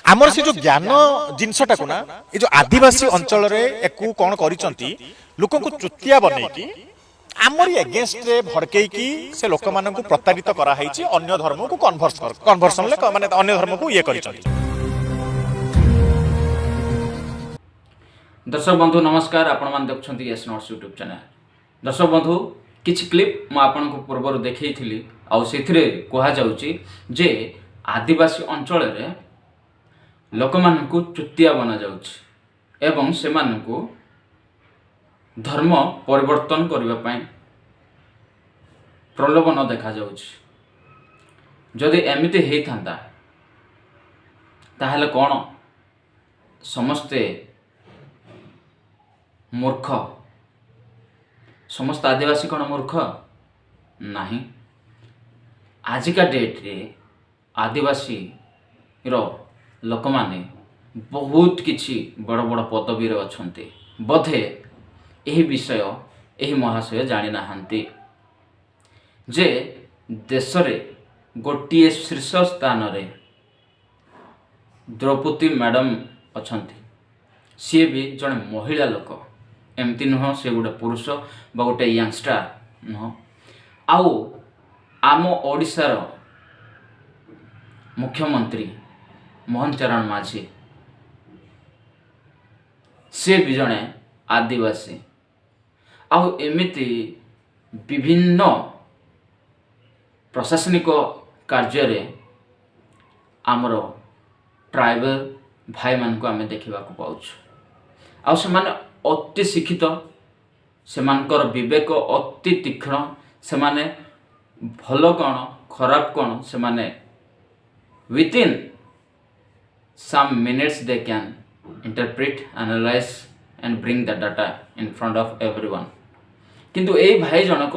आमर से जो ज्ञान जिनसटा को ना ये जो आदिवासी अंचल रे कौन करिसंती लोक को चुतिया बनैकी आमरी एगेंस्ट रे भड़कैकी से लोक मानन को प्रतारित करा हैछि अन्य धर्म को कन्वर्सन ले माने अन्य धर्म को ये करिसंती। दर्शक बंधु नमस्कार, आपण मान देखुछंती एस नॉट्स यूट्यूब चैनल। दर्शक बंधु किछि क्लिप म आपण को पूर्व देखैथिली आ सेथिरे कोहा जाउची जे आदिवासी अंचल रे लोक मान को चुतिया बना जाउची एवं से मान को धर्म परिवर्तन करबा पई प्रलोभन देखा जाउची। जदि एमिति हेई थांदा ताहले कोन समस्ते मूर्ख, समस्त आदिवासी कौन मूर्ख नहीं। आजिका डेट रे आदिवासी रो लोक माने बहुत किछि बड़ बड़ पदवी रे अछंती। बोधे यही विषय यही महाशय जानी नाहंती जे देश रे गोटिए शीर्ष स्थान रे द्रौपदी मैडम अछंती। सी भी जड़े महिला लोक, एमती नुह से गोटे पुरुष बा गोटे यंगस्टर नुह। आउ आम ओडिशार मुख्यमंत्री मोहन चरण माझी से भी जड़े आदिवासी। आउ एमिति विभिन्न प्रशासनिक कार्य रे आमर ट्राइबल भाई मान को आमे देखा पाउछु। आउ से माने अति शिक्षित, सेमानकर विवेक अति तीक्ष्ण, से माने भल कौन खराब कौन से माने within some minutes they can interpret, analyse and bring the data in front of everyone. किंतु ए भाई जनक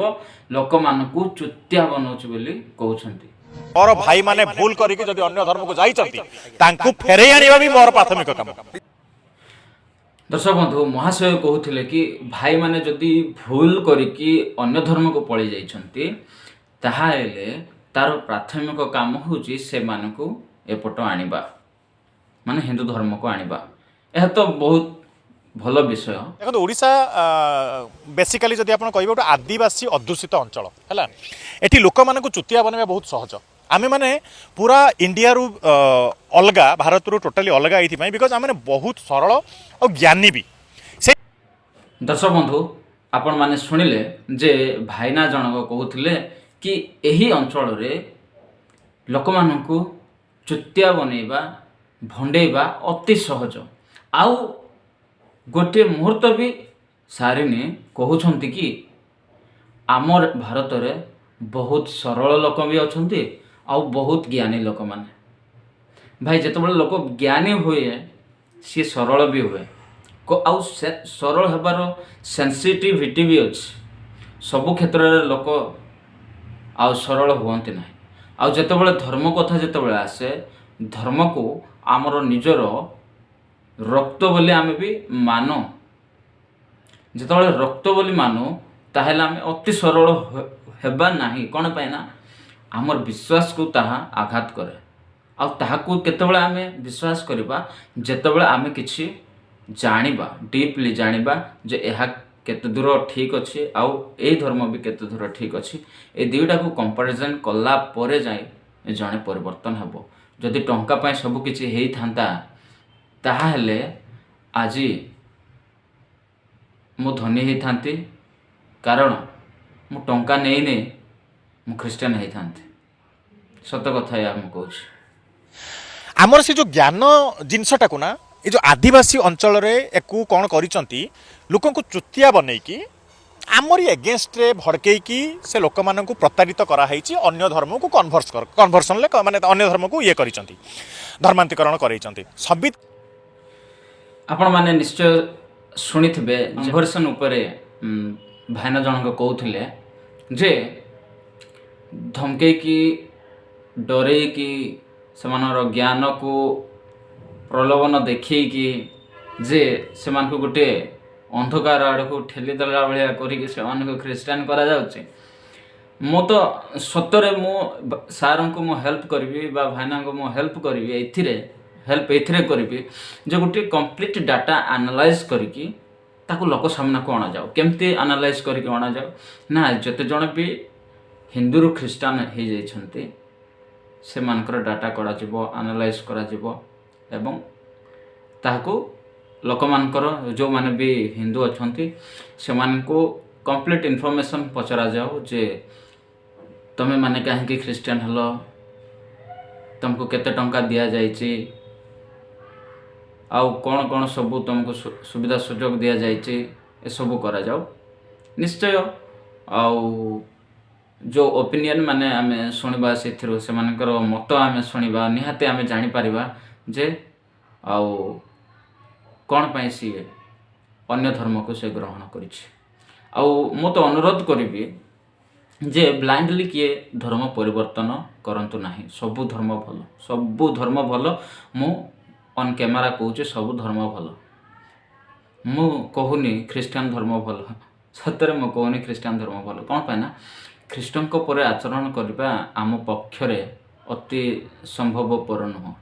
लोक मान को चुतिया बनौछ बोली कहउछंती। और भाई माने भूल करिके जदि अन्य धर्म को जाइचंती तांकु फेरै आनिबा भी मोर प्राथमिक काम। दर्शक बंधु महाशय कहते कि भाई माने जदि भूल करिकी अन्य धर्म को पलि जाइछंती ताहाले तार प्राथमिक काम होची से मानकु एपट आनिबा, माने हिंदू धर्म को आनिबा। यह तो बहुत भल विषय। देखो ओडिशा बेसिकली जदि आपण कहबो गोटे आदिवासी अध्युषित अंचल हैला, एठी लोक मान को चुतिया बनबा बहुत सहज। आमे माने पूरा इंडिया रु अलगा, भारत रु टोटली अलगा एथि पई बिकॉज़ आमे बहुत सरल और ज्ञानी भी। दर्शक बंधु आपण माने सुनिले जे भाईना जनक कहउथिले कि एही अंचल रे लोक मान को चुतिया बनेबा भंडेबा अति सहज। आउ गोटे मुहूर्त भी सारिनी कहउछंती कि आमर भारत रे बहुत सरल लोक भी अछंती आउ बहुत ज्ञानी लोक माने। भाई जत बळे लोक ज्ञानी हुए सी सरल भी हुए आउ सरल हेबार सेंसिटिविटी भी अछि। सबु क्षेत्र रे लोक आउ सरल हुअंती नाही। आउ जत बळे धर्म कथा जत बळे आसे, धर्म को आमर निजर रक्त बोली आमे भी मानो। जत बळे रक्त बोली मानो ताहेला आमे अति सरल हेबा नाही। कोन पाए ना आमर विश्वास को ताहा आघात करे। आ ताहा को केतबळे आमे विश्वास करबा जेतबळे आमे किछि जानिबा, डीपली जानिबा जे एहा केते दूर ठीक अछि आउ ए धर्म भी केते दूर ठीक अछि। ए दुईटा को कंपैरिजन कला परे जाय जणे परिवर्तन हेबो। जदि टंका पाए सब किछि हेई थांता ताहा हेले आजी मु धनी हेई थांती, कारण मु टंका नेई ने मु ख्रिस्टियन हेई थांती। सत कथा या मु कहूछ। आमर से जो ज्ञान जिनसटा को ना ये जो आदिवासी अंचल रे कौन करिसंती लोक को चुतिया बनैकी आमरी एगेंस्ट रे भड़कैकी से लोक मानन को प्रतारित करा हैछि अन्य धर्म को कन्वर्सन ले माने अन्य धर्म को ये करिसंती, धर्मांतरीकरण करैसंती। सभी आपण माने निश्चय सुनिथिबे कन्वर्सन उपरे भाईना जनक कहउथिले जे धमके की डरे की सेमानर ज्ञान को प्रलोभन देखी कि जे सेमान को गोटे अंधकार आड़ को ठेली देला भाया करिक से ख्रिस्टान करा जाउचे। मो तो सतरे मो सार को मो हेल्प करी बा भाईना को मो हेल्प करी एथिरे हेल्प एथिरे करिबी जे गोटे कंप्लीट डाटा एनालाइज करिकी ताकू लोक सामना को अणा जाओ केमती एनालाइज करिकी अणा जाओ ना जते जण भी हिंदू रु ख्रिस्टान हो जाइछन्ते से मानकर डाटा करा जिवो एनालाइज करा जिवो एवं ताकू लोक मानकर जो माने भी हिंदू अछन्ती से मानको कंप्लीट इन्फॉर्मेशन पचरा जाओ जे तमे माने काहे ख्रिस्टान हलो तुमको केते टंका दिया जाइछि आउ कौन कौन सबू तुमको सुविधा सुजोग दिया जाइछि ए सबू करा जाओ निश्चय आउ जो ओपिनियन माने आमे सुनिबा सेथिरो से मानकर मत आमे सुनिबा निहाते आमे जानि परिबा जे आउ कौन पाई सी अन्य धर्म को से ग्रहण करिछि आउ मो तो अनुरोध करिबी जे ब्लाइंडली किए धर्म परिवर्तन करंतु नाही सबु धर्म भल मु ऑन कैमरा कहूँ सबु धर्म भल मु कहूनी ख्रिस्टान धर्म भल सतरे मु कहूनी ख्रिस्टान धर्म भल कौन पाए ना ख्रिस्टान को परे आचरण करबा आम पक्षरे अति संभवपर नुह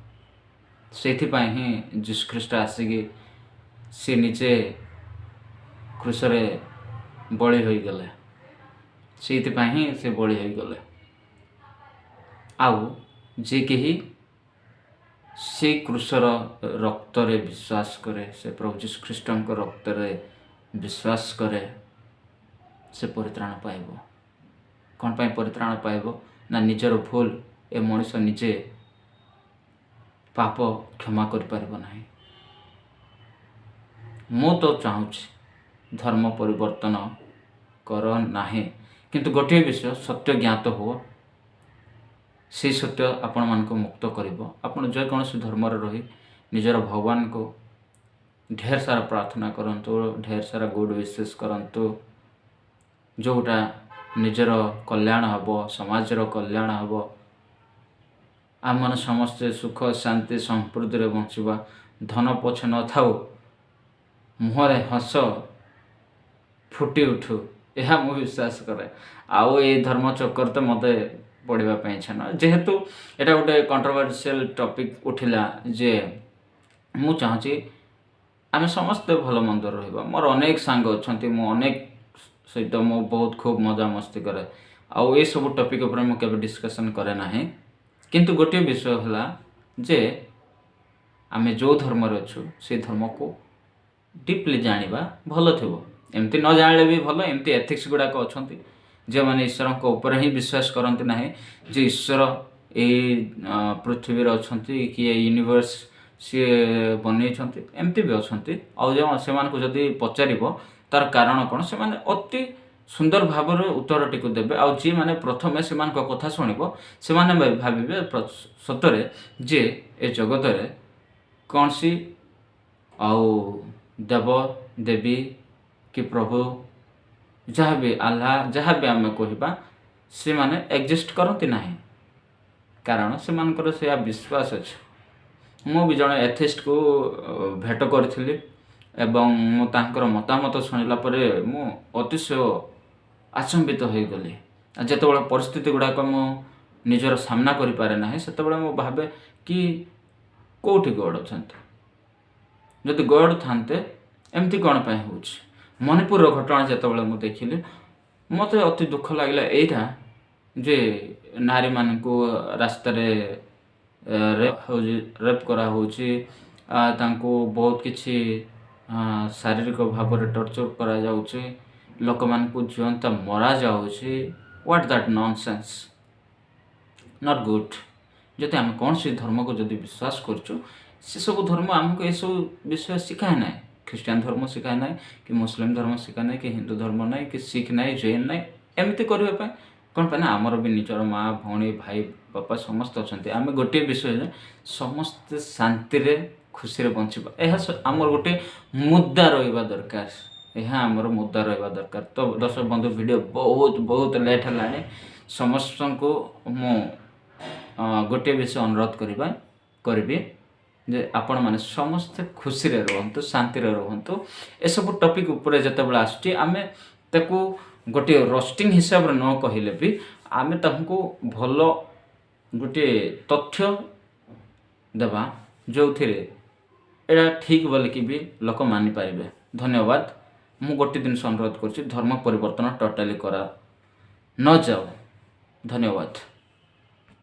से ही जीसु ख्रीष्ट आसिकी सी निजे क्रूसरे बलि हो गले से से बलि हो गले आउ जे कही से क्रूसर रक्त रे विश्वास करे से प्रभु जीसु ख्रीष्ट रक्त रे विश्वास करे से परित्राण पाइब कौन पाई परित्राण पाइब ना निजर भूल ए मनुष्य निजे पाप क्षमा कर पारिब नाही मु तो चाहूँ धर्म परिवर्तन कर नाही किंतु गोटे विषय सत्य ज्ञात हो से सत्य आपण मान को मुक्त करिवो आपण जेकोसी धर्म रही निजर भगवान को ढेर सारा प्रार्थना करंतु ढेर सारा गुड विशेष करंतु जोटा निजर कल्याण हबो समाजर कल्याण हबो आम मन समस्ते सुख शांति समृद्धि रे बंचिबा धन पछ न थाउ मुहरे हस फुटी उठू यह मु विश्वास करे आउ ये धर्म चक्कर तो मत पढ़ापी इच्छा न जेहेतु एटा गोटे कंट्रोवर्शियल टॉपिक उठिला जे मु चाहूँगी आम समस्ते भल मंद रहा मोर अनेक सांग अच्छा मु अनेक सहित मु बहुत खूब मजा मस्ती करे आउ ये सब टॉपिक उपर मु केबे डिस्कशन करे नाही किंतु गोटे विषय है जे आमे जो धर्म अच्छु से धर्म को डीपली जानिबा भल थिबो एमती न जानिले भी भल एमती एथिक्स गुड़ाक अच्छा जो मैंने ईश्वर को ऊपर ही विश्वास करते ना जे ईश्वर ये पृथ्वी अच्छा कि यूनिवर्स सी बन एमती भी अच्छा आउ से जदि पचार तार कारण कौन से अति सुंदर भाव उत्तर टी देवे आउ जी मैंने प्रथम से कथा शुणव से भावे सतरे जे ए जगत रे कौन सी आउ देव देवी कि प्रभु जहाँ भी आल्हा जहाँ भी आम कहवा से माने एग्जिस्ट करती ना कारण से मानकर से विश्वास अच्छे मु भी जड़े एथिस्ट को भेट करी एवं मु तांकर मतामत शुणिला परे मु अतिशय आचंबित हो गली जिते परिस्थिति गुड़ाक मु निजर सामना करि पारे ना से मु भावे कि कोठी गॉड अच्छा जदि गॉड थांते एमती कौन पाई हो मणिपुर घटना जितेबाला मुझे देखिली मत अति दुख लगे यहाँ जे नारी मान को रास्त रेप करा बहुत किसी शारीरिक भाव में टर्चर करा जाउछि लोक मान को जीवंत मरा जाउछि what that nonsense not good जदि आम कौन सी धर्म को जदि विश्वास करछु से सब धर्म आमको ये सब विषय सिखाए ना ख्रिस्टान धर्म सिखाए ना कि मुस्लिम धर्म सिखाए ना कि हिंदू धर्म ना कि सिख ना जैन ना एमती करने कौन पे ना आमर भी निजर माँ भौणी भाई बापा समस्त अच्छा आम गोटे विषय समस्ते शांति खुशी बंचवा यह आमर गोटे मुद्दा रहा दरकार यह आमर मुद्दा रहा दरकार तो दर्शक बंधु वीडियो बहुत बहुत लेट है समस्त को मु गोटे विषय अनुरोध करी जे आपण माने समस्त खुशी रे रहंतु शांति रे रहंतु ए सब टॉपिक ऊपर जतेबेला आसुची आमे ताकू गोटे रोस्टिंग हिसाब रे न कहिले भी आमे ताकू भलो गोटे तथ्य देबा ଯେଉଁଥିରେ ଏଇଟା ଠିକ୍ ବୋଲିକି ବି ଲୋକ ମାନିପାରିବେ। ଧନ୍ୟବାଦ। ମୁଁ ଗୋଟିଏ ଜିନିଷ ଅନୁରୋଧ କରୁଛି, ଧର୍ମ ପରିବର୍ତ୍ତନ ଟୋଟାଲି କରା ନ ଯାଉ। ଧନ୍ୟବାଦ।